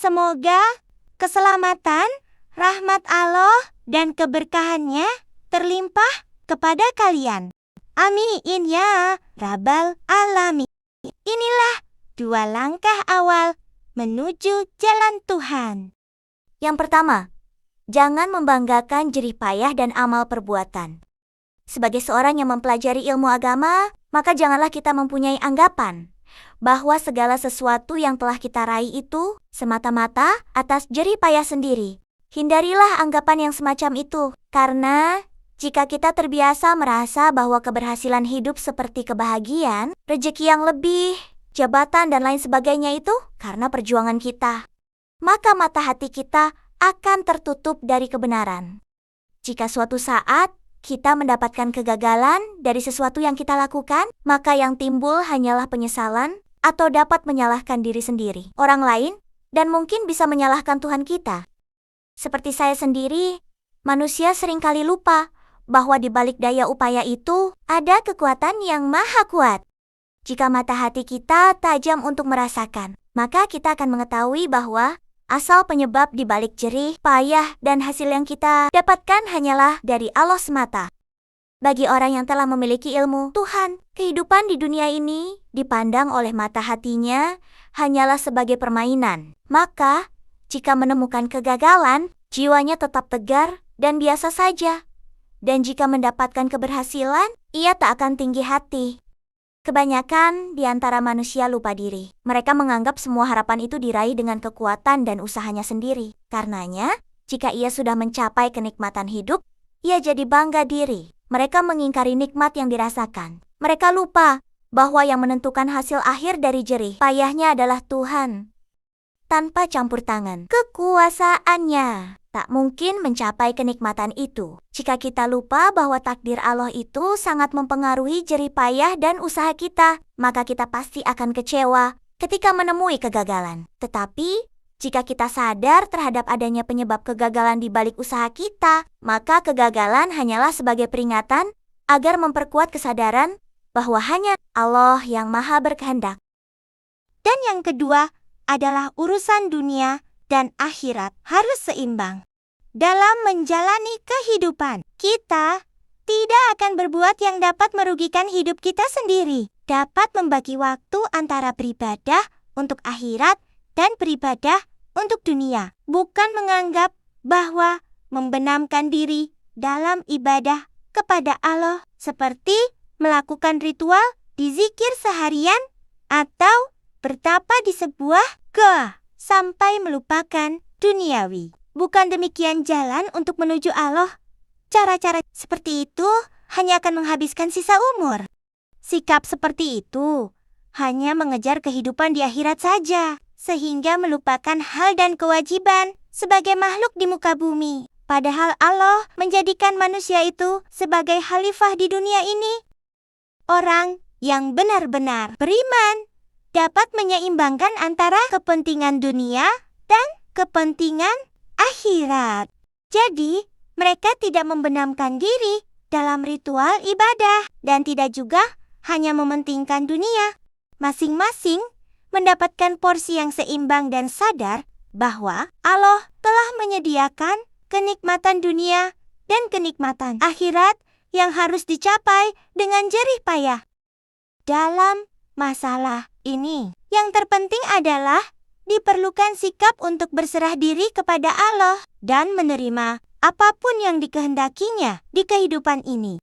Semoga keselamatan, rahmat Allah, dan keberkahannya terlimpah kepada kalian. Amin ya Rabbal Alamin. Inilah 2 langkah awal menuju jalan Tuhan. Yang pertama, jangan membanggakan jerih payah dan amal perbuatan. Sebagai seorang yang mempelajari ilmu agama, maka janganlah kita mempunyai anggapan bahwa segala sesuatu yang telah kita raih itu semata-mata atas jerih payah sendiri. Hindarilah anggapan yang semacam itu, karena jika kita terbiasa merasa bahwa keberhasilan hidup seperti kebahagiaan, rezeki yang lebih, jabatan dan lain sebagainya itu karena perjuangan kita, maka mata hati kita akan tertutup dari kebenaran. Jika suatu saat kita mendapatkan kegagalan dari sesuatu yang kita lakukan, maka yang timbul hanyalah penyesalan atau dapat menyalahkan diri sendiri, orang lain, dan mungkin bisa menyalahkan Tuhan kita. Seperti saya sendiri, manusia seringkali lupa bahwa di balik daya upaya itu ada kekuatan yang maha kuat. Jika mata hati kita tajam untuk merasakan, maka kita akan mengetahui bahwa asal penyebab di balik jerih, payah, dan hasil yang kita dapatkan hanyalah dari Allah semata. Bagi orang yang telah memiliki ilmu Tuhan, kehidupan di dunia ini dipandang oleh mata hatinya hanyalah sebagai permainan. Maka, jika menemukan kegagalan, jiwanya tetap tegar dan biasa saja. Dan jika mendapatkan keberhasilan, ia tak akan tinggi hati. Kebanyakan di antara manusia lupa diri. Mereka menganggap semua harapan itu diraih dengan kekuatan dan usahanya sendiri. Karenanya, jika ia sudah mencapai kenikmatan hidup, ia jadi bangga diri. Mereka mengingkari nikmat yang dirasakan. Mereka lupa bahwa yang menentukan hasil akhir dari jerih payahnya adalah Tuhan. Tanpa campur tangan kekuasaannya, tak mungkin mencapai kenikmatan itu. Jika kita lupa bahwa takdir Allah itu sangat mempengaruhi jerih payah dan usaha kita, maka kita pasti akan kecewa ketika menemui kegagalan. Tetapi, jika kita sadar terhadap adanya penyebab kegagalan di balik usaha kita, maka kegagalan hanyalah sebagai peringatan agar memperkuat kesadaran bahwa hanya Allah yang maha berkehendak. Dan yang kedua adalah urusan dunia dan akhirat harus seimbang. Dalam menjalani kehidupan, kita tidak akan berbuat yang dapat merugikan hidup kita sendiri. Dapat membagi waktu antara beribadah untuk akhirat dan beribadah untuk dunia. Bukan menganggap bahwa membenamkan diri dalam ibadah kepada Allah seperti melakukan ritual di zikir seharian atau bertapa di sebuah gua sampai melupakan duniawi. Bukan demikian jalan untuk menuju Allah. Cara-cara seperti itu hanya akan menghabiskan sisa umur. Sikap seperti itu hanya mengejar kehidupan di akhirat saja, sehingga melupakan hal dan kewajiban sebagai makhluk di muka bumi. Padahal Allah menjadikan manusia itu sebagai khalifah di dunia ini. Orang yang benar-benar beriman dapat menyeimbangkan antara kepentingan dunia dan kepentingan akhirat. Jadi, mereka tidak membenamkan diri dalam ritual ibadah dan tidak juga hanya mementingkan dunia. Masing-masing mendapatkan porsi yang seimbang dan sadar bahwa Allah telah menyediakan kenikmatan dunia dan kenikmatan akhirat yang harus dicapai dengan jerih payah. Dalam masalah ini, yang terpenting adalah diperlukan sikap untuk berserah diri kepada Allah dan menerima apapun yang dikehendakinya di kehidupan ini.